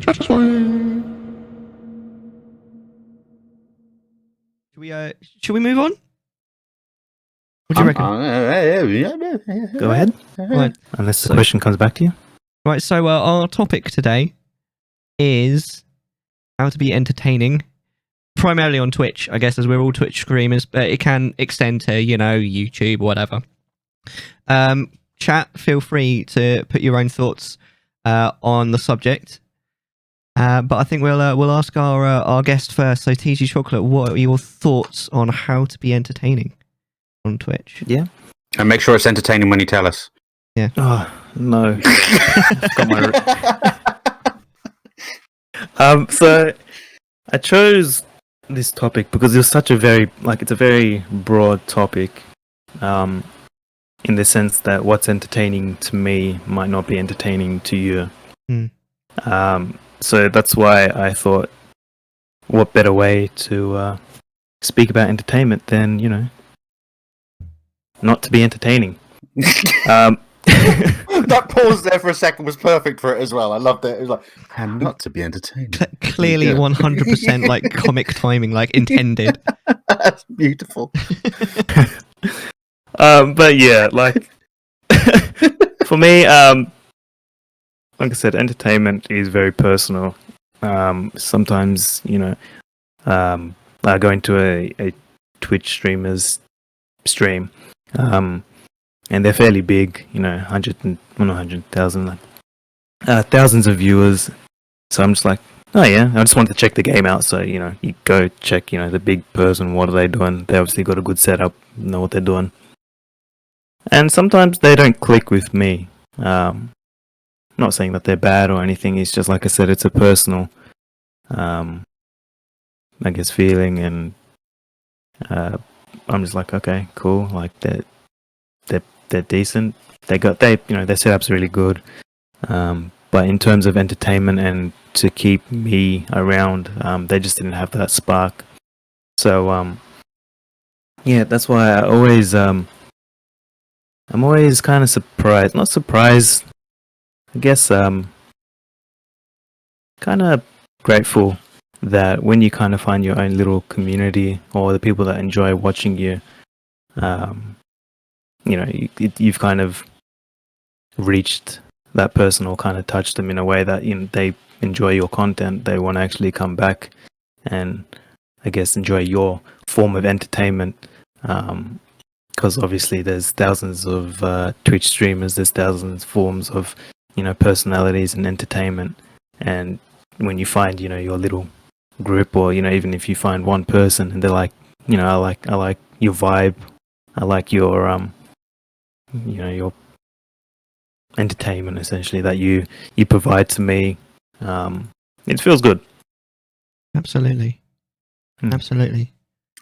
Chattisfying. Should we move on? What do you reckon? Go ahead. Right. Unless the question comes back to you. Right, so our topic today is how to be entertaining, primarily on Twitch, I guess, as we're all Twitch streamers, but it can extend to, YouTube or whatever. Chat, feel free to put your own thoughts on the subject. But I think we'll ask our guest first. So, TG Chocolate, what are your thoughts on how to be entertaining on Twitch? Yeah. And make sure it's entertaining when you tell us. Yeah. Oh, no. So I chose this topic because it's such a it's a very broad topic, in the sense that what's entertaining to me might not be entertaining to you. So that's why I thought, what better way to speak about entertainment than, not to be entertaining. That pause there for a second was perfect for it as well. I loved it. It was like, and not to be entertaining. Clearly 100% like comic timing, like intended. That's beautiful. But yeah, like for me, like I said, entertainment is very personal. Sometimes, I go into a Twitch streamer's stream, and they're fairly big, 100,000, thousands of viewers. So I'm just like, oh yeah, I just want to check the game out. So, you go check, the big person, what are they doing? They obviously got a good setup, know what they're doing. And sometimes they don't click with me. Not saying that they're bad or anything. It's just, like I said, it's a personal, I guess, feeling. And I'm just like, okay, cool. Like they're decent. Their setup's really good. But in terms of entertainment and to keep me around, they just didn't have that spark. So yeah, that's why I'm always kind of surprised. Not surprised. I guess kind of grateful that when you kind of find your own little community or the people that enjoy watching you, you've kind of reached that person or kind of touched them in a way that they enjoy your content. They want to actually come back and, I guess, enjoy your form of entertainment. Because obviously there's thousands of Twitch streamers, there's thousands of forms of, personalities and entertainment. And when you find, your little group, or, even if you find one person and they're like, I like your vibe, I like your your entertainment, essentially, that you provide to me. It feels good. Absolutely. Absolutely.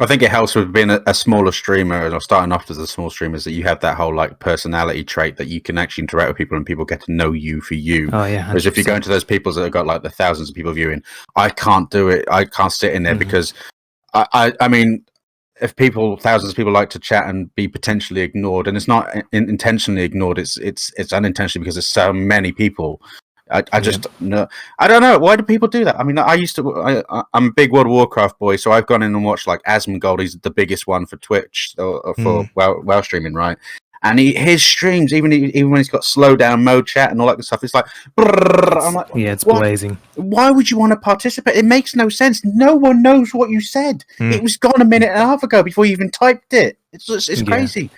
I think it helps with being a smaller streamer or starting off as a small streamer, is that you have that whole personality trait that you can actually interact with people and people get to know you for you. Oh yeah. 100%. Whereas if you go into those people that have got the thousands of people viewing, I can't do it. I can't sit in there because I mean, if thousands of people like to chat and be potentially ignored, and it's not intentionally ignored, it's unintentionally because there's so many people. I just no, I don't know. Why do people do that? I mean, I'm a big World of Warcraft boy, so I've gone in and watched Asmongold. He's the biggest one for Twitch or for WoW streaming, right? And his streams, even when he's got slow down mode chat and all that good stuff, it's like, I'm like, yeah, it's blazing. Why would you want to participate? It makes no sense. No one knows what you said. It was gone a minute and a half ago before you even typed it. It's crazy.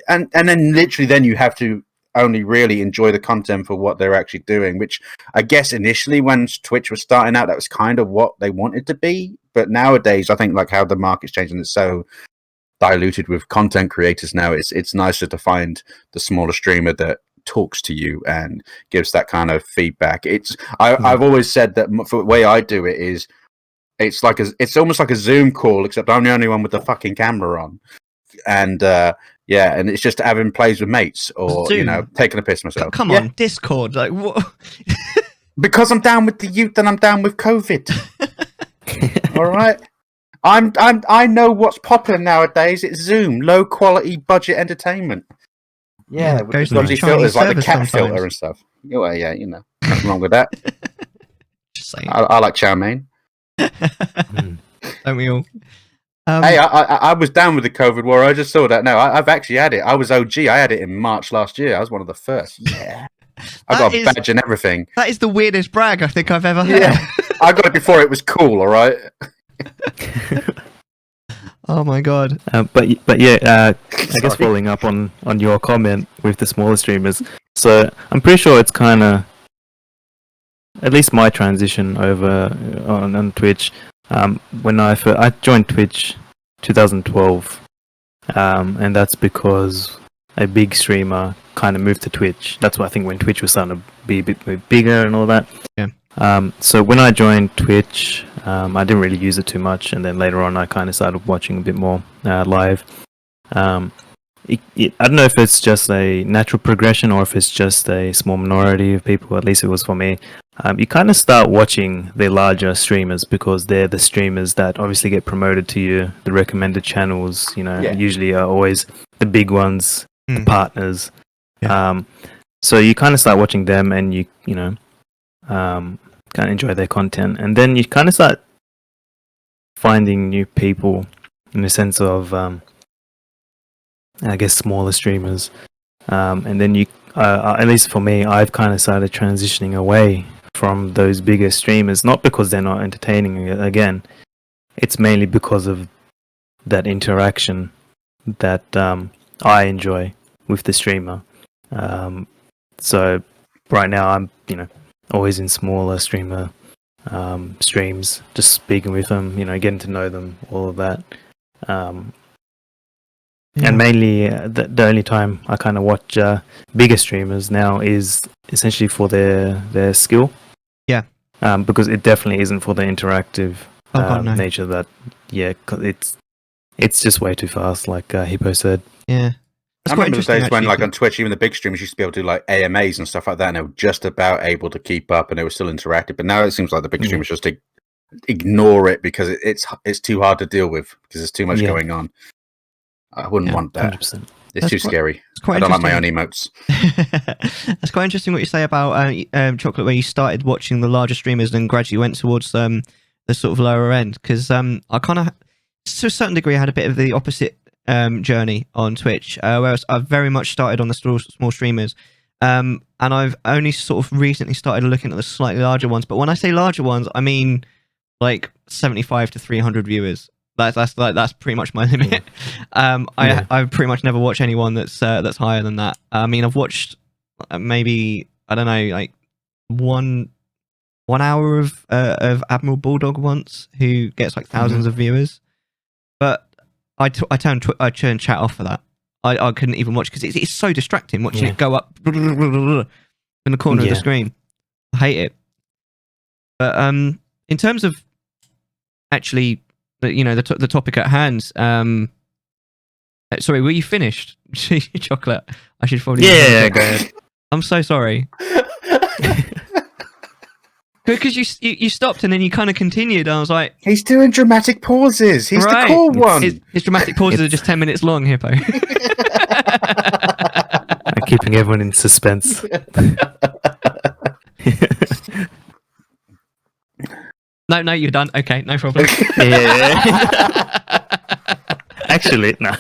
And then literally, you have to only really enjoy the content for what they're actually doing, which I guess initially when Twitch was starting out, that was kind of what they wanted to be. But nowadays, I think how the market's changing, it's so diluted with content creators now. It's nicer to find the smaller streamer that talks to you and gives that kind of feedback. I've always said that for the way I do it is it's almost like a Zoom call, except I'm the only one with the fucking camera on. And and it's just having plays with mates or Zoom. Taking a piss myself. Come on, Discord, what? Because I'm down with the youth and I'm down with COVID. All right, I know what's popular nowadays. It's Zoom, low quality budget entertainment. Yeah, with dodgy filters like the cat filter and stuff. Yeah, nothing wrong with that. Just saying. I like chow mein. Don't we all? Hey, I was down with the COVID war. I just saw that. No, I've actually had it. I was OG. I had it in March last year. I was one of the first. Yeah. I got a badge and everything. That is the weirdest brag I think I've ever heard. Yeah. I got it before it was cool, all right? Oh my god. But yeah, I guess following up on your comment with the smaller streamers. So I'm pretty sure it's kind of, at least my transition over on Twitch. When I joined Twitch 2012, and that's because a big streamer kind of moved to Twitch. That's why I think when Twitch was starting to be a bit bigger and all that. Yeah. So when I joined Twitch, I didn't really use it too much, and then later on I kind of started watching a bit more live. I don't know if it's just a natural progression or if it's just a small minority of people, at least it was for me. You kind of start watching the larger streamers because they're the streamers that obviously get promoted to you. The recommended channels, usually are always the big ones, the partners. Yeah. So you kind of start watching them and you kind of enjoy their content. And then you kind of start finding new people in the sense of, I guess, smaller streamers. And then at least for me, I've kind of started transitioning away from those bigger streamers, not because they're not entertaining. Again, it's mainly because of that interaction that I enjoy with the streamer. So right now I'm always in smaller streamer streams, just speaking with them, getting to know them, all of that. And mainly the only time I kind of watch bigger streamers now is essentially for their skill. Yeah. Because it definitely isn't for the interactive nature that, cause it's just way too fast, like Hippo said. Yeah. I remember the days when, like, on Twitch, even the big streamers used to be able to do, like, AMAs and stuff like that, and they were just about able to keep up, and they were still interactive. But now it seems like the big streamers just ignore it because it's too hard to deal with because there's too much going on. I wouldn't want that. 100%. It's too scary. I don't like my own emotes. That's quite interesting what you say about Chocolate, where you started watching the larger streamers and gradually went towards the sort of lower end. Because I kind of, to a certain degree, had a bit of the opposite journey on Twitch, whereas I've very much started on the small streamers. And I've only sort of recently started looking at the slightly larger ones. But when I say larger ones, I mean like 75 to 300 viewers. That's pretty much my limit. I pretty much never watch anyone that's higher than that. I mean, I've watched maybe, I don't know, like one hour of Admiral Bulldog once, who gets like thousands of viewers. But I turned chat off for that. I couldn't even watch because it's so distracting watching it go up in the corner of the screen. I hate it. But in terms of actually, the topic at hand. Sorry, were you finished? Chocolate. I should probably. Yeah, go ahead. I'm so sorry. Because you stopped and then you kind of continued. I was like, he's doing dramatic pauses. He's the cool one. His dramatic pauses are just 10 minutes long, Hippo. I'm keeping everyone in suspense. No, you're done. Okay, no problem. Actually, no.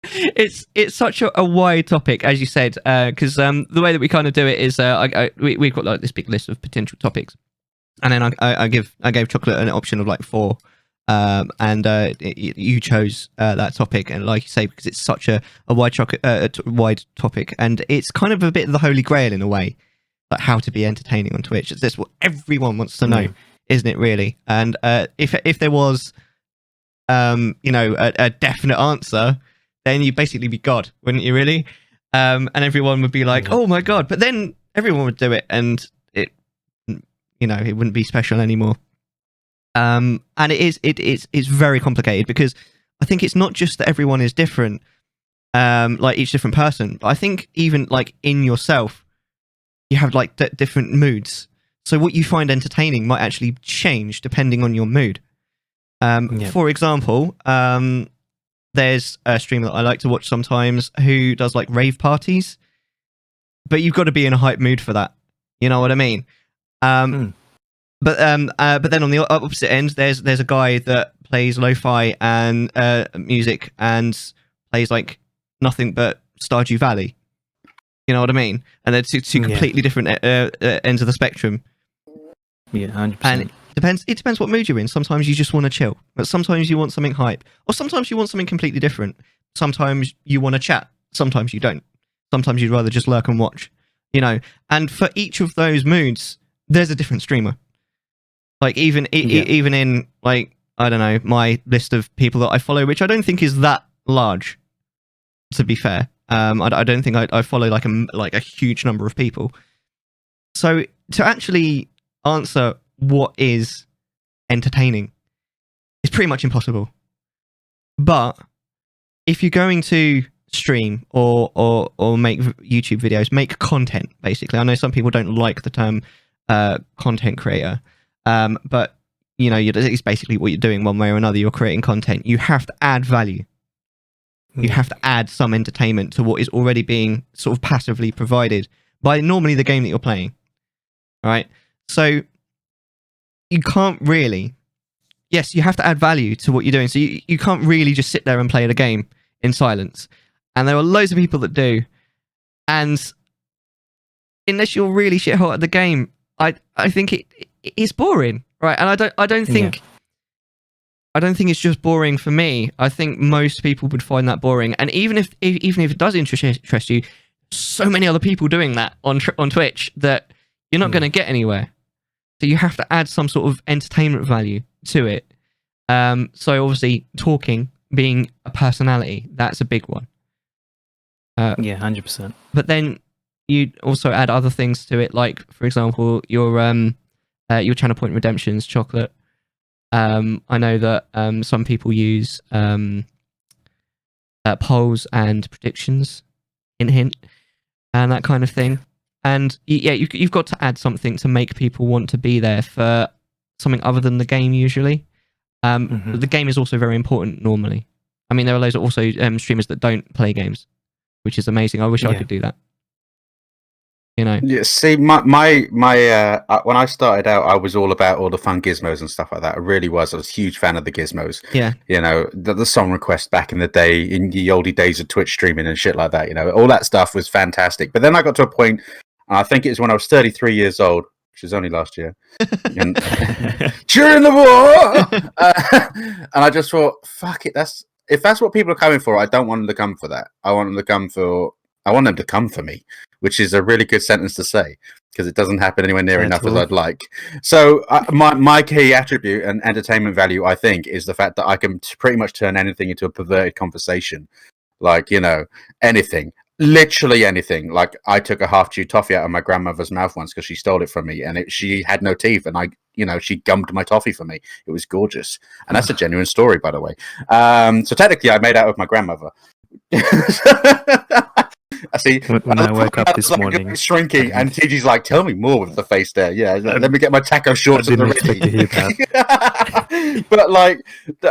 It's such a wide topic, as you said, because the way that we kind of do it is we've got like this big list of potential topics, and then I gave Chocolate an option of like 4, and you chose that topic, and like you say, because it's such a wide topic, and it's kind of a bit of the holy grail in a way. Like how to be entertaining on Twitch. That's what everyone wants to know, isn't it? Really? And if there was, a definite answer, then you'd basically be God, wouldn't you? Really? And everyone would be like, "Oh my God!" But then everyone would do it, and it wouldn't be special anymore. And it's very complicated because I think it's not just that everyone is different, like each different person. But I think even like in yourself, you have like different moods. So what you find entertaining might actually change depending on your mood. For example, there's a streamer that I like to watch sometimes who does like rave parties, but you've got to be in a hype mood for that. You know what I mean? But then on the opposite end, there's a guy that plays lo-fi and music and plays like nothing but Stardew Valley. You know what I mean? And they're two completely different ends of the spectrum. Yeah, 100%. And it depends what mood you're in. Sometimes you just want to chill, but sometimes you want something hype, or sometimes you want something completely different. Sometimes you want to chat. Sometimes you don't. Sometimes you'd rather just lurk and watch. You know, and for each of those moods, there's a different streamer. Like even in like, I don't know, my list of people that I follow, which I don't think is that large, to be fair. I don't think I follow like a huge number of people. So to actually answer what is entertaining is pretty much impossible. But if you're going to stream or make YouTube videos, make content, basically. I know some people don't like the term content creator, but you know, it's basically what you're doing one way or another. You're creating content. You have to add value. You have to add some entertainment to what is already being sort of passively provided by normally the game that you're playing. Right? So you can't really... Yes, you have to add value to what you're doing. So you can't really just sit there and play the game in silence. And there are loads of people that do. And unless you're really shit hot at the game, I think it's boring. Right? And I don't think... I don't think it's just boring for me. I think most people would find that boring. And even if it does interest you, so many other people doing that on Twitch that you're not going to get anywhere. So you have to add some sort of entertainment value to it. So obviously, talking, being a personality, that's a big one. 100%. But then you also add other things to it, like, for example, your channel point redemptions, Chocolate. I know that some people use polls and predictions in Hint and that kind of thing. And yeah, you've got to add something to make people want to be there for something other than the game usually. But the game is also very important normally. I mean, there are loads of also streamers that don't play games, which is amazing. I wish I could do that. You know. Yeah. See, my when I started out, I was all about all the fun gizmos and stuff like that. I really was. I was a huge fan of the gizmos. Yeah. You know, the song requests back in the day, in the oldie days of Twitch streaming and shit like that. You know, all that stuff was fantastic. But then I got to a point, I think it was when I was 33 years old, which was only last year, during the war. And I just thought, fuck it. If that's what people are coming for, I don't want them to come for that. I want them to come for me, which is a really good sentence to say because it doesn't happen anywhere near enough as I'd like. So my key attribute and entertainment value, I think, is the fact that I can pretty much turn anything into a perverted conversation. Like, you know, anything. Literally anything. Like, I took a half-chewed toffee out of my grandmother's mouth once because she stole it from me, and she had no teeth, and she gummed my toffee for me. It was gorgeous, and that's a genuine story, by the way. So technically, I made out with my grandmother. I see. When I woke up this morning, shrinking, and TG's like, "Tell me more," with the face there. Yeah, let me get my taco shorts. I didn't expect to hear that. But like,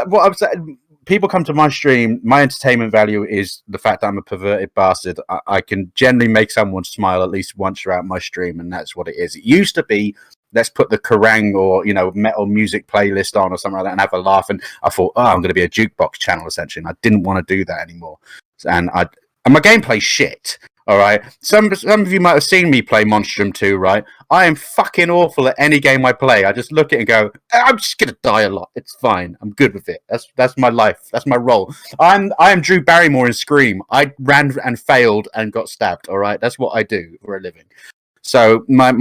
what I'm saying. People come to my stream, my entertainment value is the fact that I'm a perverted bastard. I can generally make someone smile at least once throughout my stream, and that's what it is. It used to be, let's put the Kerrang or, you know, metal music playlist on or something like that and have a laugh. And I thought, I'm going to be a jukebox channel, essentially. And I didn't want to do that anymore. And my gameplay's shit. All right. Some of you might have seen me play Monstrum 2, right? I am fucking awful at any game I play. I just look at it and go, I'm just gonna die a lot. It's fine. I'm good with it. That's my life. That's my role. I am Drew Barrymore in Scream. I ran and failed and got stabbed. All right. That's what I do for a living. So my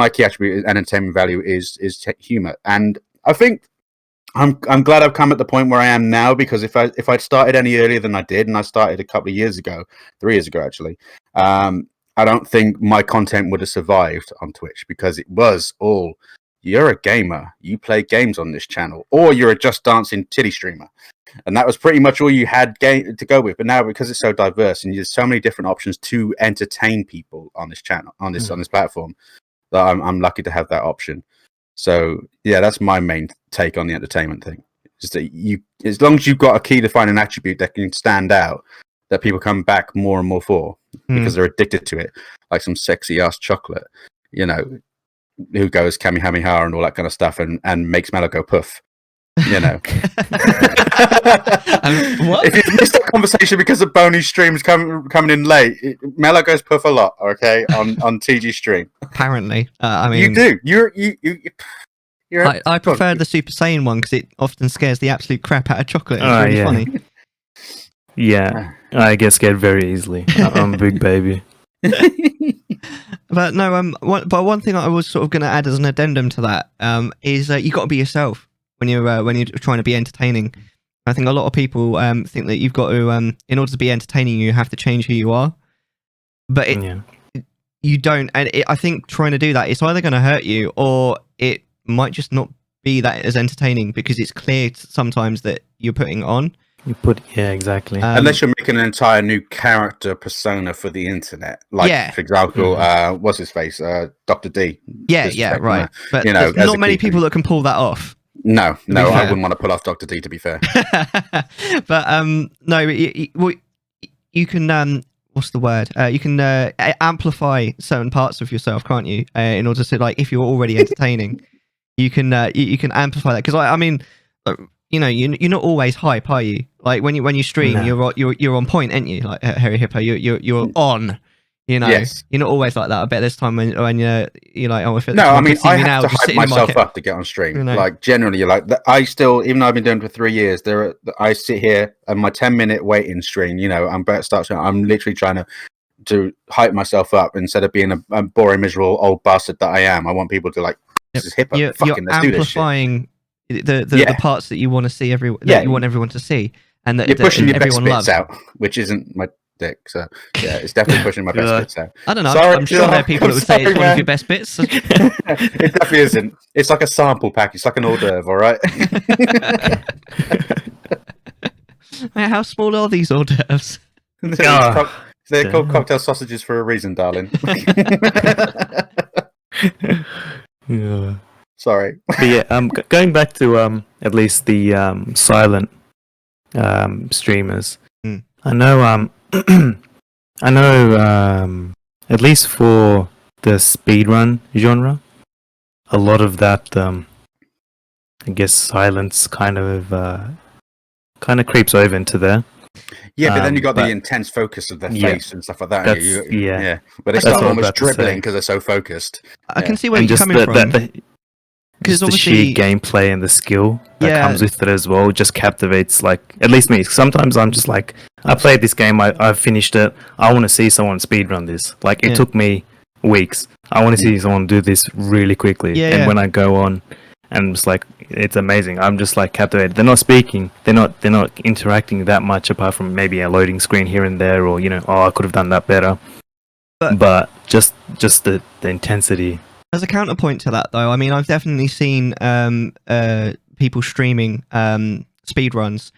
key attribute and entertainment value is humor. And I think I'm glad I've come at the point where I am now, because if I'd started any earlier than I did, and I started a couple of years ago, 3 years ago actually, I don't think my content would have survived on Twitch, because it was all, you're a gamer, you play games on this channel, or you're a Just Dancing titty streamer, and that was pretty much all you had to go with. But now, because it's so diverse and there's so many different options to entertain people on this channel, on this platform, that I'm lucky to have that option. So yeah, that's my main take on the entertainment thing. Just that as long as you've got a key defining attribute that can stand out, that people come back more and more for because they're addicted to it, like some sexy ass chocolate. You know, who goes Kamehameha and all that kind of stuff, and makes Mellar go poof. You know, What? if you missed that conversation because of Boney's streams coming in late, Mellar goes poof a lot. Okay, on TG stream. Apparently, I mean, you do. I prefer the Super Saiyan one because it often scares the absolute crap out of chocolate. It's really funny. Yeah, I get scared very easily. I'm a big baby. But no, but one thing I was sort of going to add as an addendum to that is you got to be yourself when you're trying to be entertaining. I think a lot of people think that you've got to, in order to be entertaining, you have to change who you are. But you don't, and I think trying to do that, it's either going to hurt you or it might just not be that as entertaining because it's clear sometimes that you're putting on. Exactly. Unless you're making an entire new character persona for the internet, like for example, what's his face, Dr. D. Right. But you know, there's not many people that can pull that off. No, I wouldn't want to pull off Dr. D, to be fair. But no, you can what's the word? You can amplify certain parts of yourself, can't you? In order to, like, if you're already entertaining, you can amplify that. Because I mean, you know, you're not always hype, are you? Like when you stream, you're on point, aren't you? Like TheHairyHippo, you're on. You know, you're not always like that. I bet there's time when you're like, oh, if no, I mean, I have to hype myself up to get on stream. You know? Like generally, you're like, I still, even though I've been doing it for 3 years, I sit here and my 10-minute waiting stream. You know, I'm literally trying to hype myself up instead of being a boring, miserable old bastard that I am. I want people to like, this is Hippo. You're let's do this shit. Amplifying the parts that you want to see you want everyone to see, and that you're pushing your best bits out, which isn't my dick. So yeah, it's definitely pushing my best bits out. I don't know. Sorry, I'm sure there are people that would say it's one of your best bits. It definitely isn't. It's like a sample pack. It's like an hors d'oeuvre, all right? How small are these hors d'oeuvres? They're called cocktail sausages for a reason, darling. Sorry. But yeah, going back to at least the silent streamers. I know I know at least for the speedrun genre, a lot of that I guess silence kind of creeps over into there. Yeah, but then you got the intense focus of their face and stuff like that. But they start almost dribbling because they're so focused. I can see where you're coming from. Because the sheer gameplay and the skill that comes with it as well just captivates, like, at least me. Sometimes I'm just like, I played this game, I've finished it, I want to see someone speedrun this. Like, it took me weeks. I want to see someone do this really quickly. And when I go on, and it's like, it's amazing. I'm just like captivated. They're not speaking. They're not interacting that much apart from maybe a loading screen here and there, or, you know, I could have done that better. But just the intensity. As a counterpoint to that, though, I mean, I've definitely seen people streaming speedruns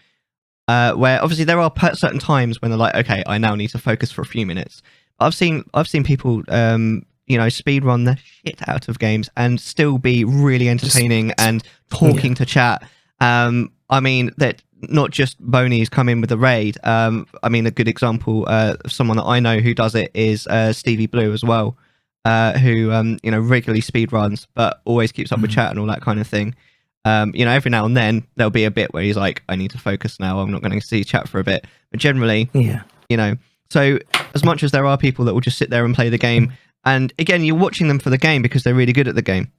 where obviously there are certain times when they're like, okay, I now need to focus for a few minutes. I've seen people, speedrun the shit out of games and still be really entertaining and talking to chat. I mean, that not just Boney's come in with a raid. I mean, a good example of someone that I know who does it is Stevie Blue as well. Who regularly speed runs but always keeps up with chat and all that kind of thing. Every now and then there'll be a bit where he's like, I need to focus now, I'm not going to see chat for a bit. But generally, so as much as there are people that will just sit there and play the game, and again, you're watching them for the game because they're really good at the game.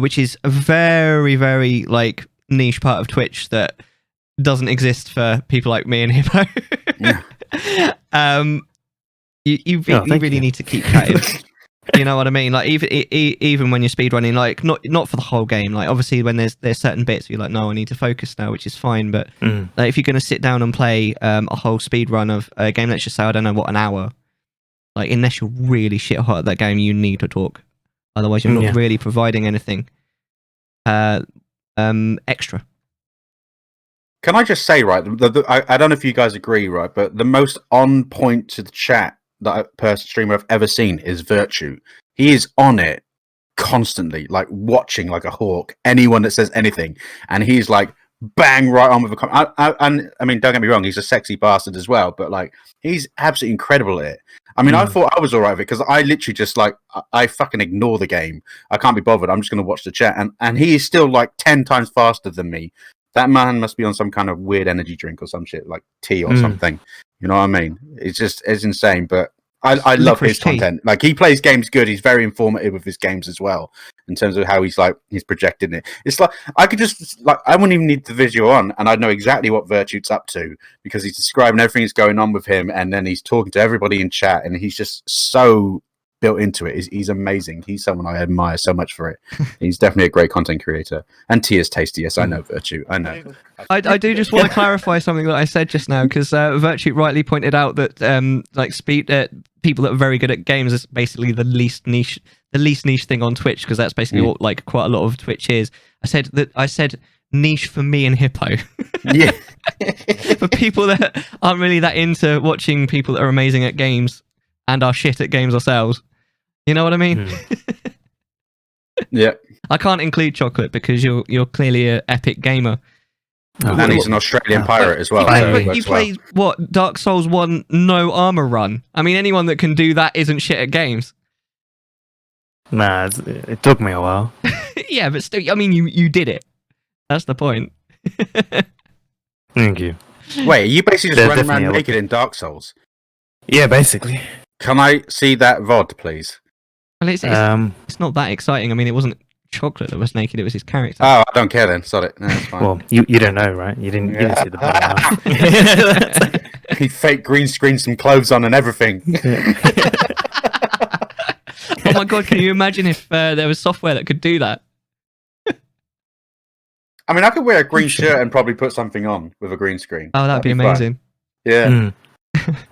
Which is a very, very like niche part of Twitch that doesn't exist for people like me and Hippo. You really need to keep chatting. You know what I mean? Like even when you're speedrunning, like not for the whole game. Like obviously when there's certain bits you're like, no, I need to focus now, which is fine. But like, if you're going to sit down and play a whole speedrun of a game, let's just say, I don't know what, an hour. Like, unless you're really shit hot at that game, you need to talk. Otherwise, you're not really providing anything extra. Can I just say, right? I don't know if you guys agree, right? But the most on point to the chat that a streamer I've ever seen is Virtue. He is on it constantly, like watching like a hawk anyone that says anything, and he's like bang right on with a comment. And I mean, don't get me wrong, he's a sexy bastard as well, but like, he's absolutely incredible at it. I mean, I thought I was all right with it because I literally just like I fucking ignore the game. I can't be bothered. I'm just going to watch the chat, and he is still like 10 times faster than me. That man must be on some kind of weird energy drink or some shit like tea or something. You know what I mean? It's insane, but I love his content. Like he plays games good. He's very informative with his games as well in terms of how he's projecting it. It's like I could just like I wouldn't even need the visual on, and I'd know exactly what Virtue's up to because he's describing everything that's going on with him, and then he's talking to everybody in chat, and he's just so built into it. He's amazing. He's someone I admire so much for it. He's definitely a great content creator. And tea is tasty. Yes, I know, Virtue. I know. I do just want to clarify something that I said just now because Virtue rightly pointed out that people that are very good at games is basically the least niche thing on Twitch because that's basically what like quite a lot of Twitch is. I said niche for me and Hippo. Yeah. For people that aren't really that into watching people that are amazing at games and are shit at games ourselves. You know what I mean? Yeah. I can't include Chocolate because you're clearly an epic gamer. And he's an Australian pirate as well. But you played what Dark Souls 1 no armor run. I mean, anyone that can do that isn't shit at games. Nah, it took me a while. Yeah, but still, I mean, you did it. That's the point. Thank you. Wait, are you basically just running around naked in Dark Souls? Yeah, basically. Can I see that VOD, please? Well, it's not that exciting. I mean, it wasn't Chocolate that was naked; it was his character. Oh, I don't care then. Sorry, no, it's fine. Well, you don't know, right? You didn't see the bottom half. He fake green screened some clothes on and everything. Oh my god! Can you imagine if there was software that could do that? I mean, I could wear a green shirt and probably put something on with a green screen. Oh, that'd be amazing. Fun. Yeah.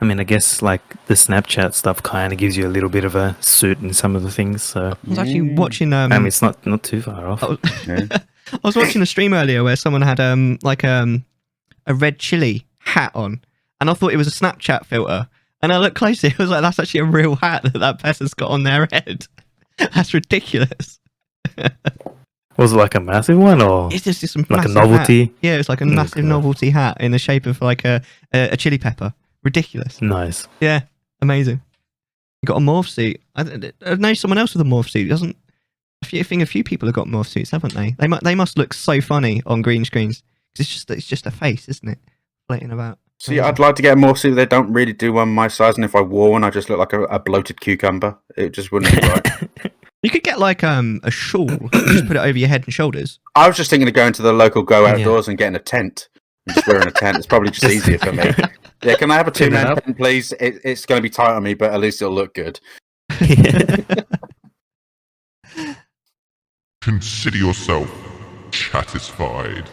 I mean, I guess like the Snapchat stuff kind of gives you a little bit of a suit in some of the things. So I was actually watching. I mean, it's not too far off. I was watching a stream earlier where someone had a red chili hat on, and I thought it was a Snapchat filter. And I looked closely, it was like that's actually a real hat that person's got on their head. That's ridiculous. Was it like a massive one, or it's just this like a novelty? Hat. Yeah, it's like a massive novelty hat in the shape of like a chili pepper. Ridiculous. Nice. Yeah, amazing. You got a morph suit. I know someone else with a morph suit. I think a few people have got morph suits, haven't they? They must look so funny on green screens. It's just a face, isn't it? Floating about. See, I'd like to get a morph suit. They don't really do one my size, and if I wore one, I just look like a bloated cucumber. It just wouldn't be right. You could get like a shawl, just put it over your head and shoulders. I was just thinking of going to the local Go Outdoors and getting a tent. And just wearing a tent. It's probably just easier for me. Yeah, can I have a 2-man tent, please? It's going to be tight on me, but at least it'll look good. Consider yourself satisfied.